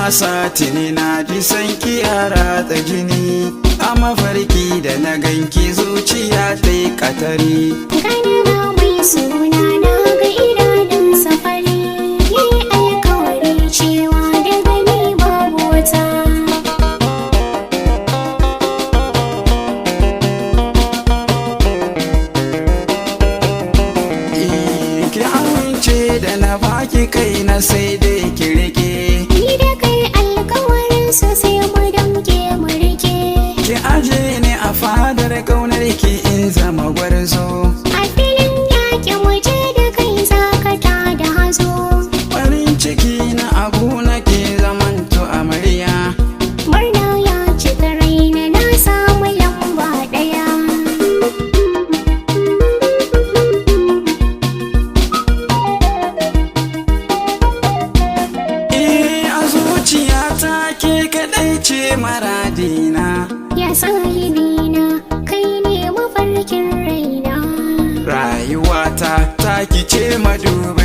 wasa tuni na ji san ki yara ta jini, a mafarki da na ganki zuciya ta yi katari. Gana mai suna na ga idanun safari, yi alkawari cewa daga ni babu wata. Ki amince da na baki kai na sai dai ki rike. Ni da kai alkawarin su sai mu damke mu rike. Ki aje ni a fadar kaunar ki in zama gwarzo. A filin yaƙi waje da kai zakata da hazo. Farin ciki na abu nake zamanto amarya. Murna ya cika raina na samu lamba ɗaya. A zuciyata ke kaɗai ce maradina. Ya sahibina kai ne mafarkin raina. Rayuwata ta ki ce maduba.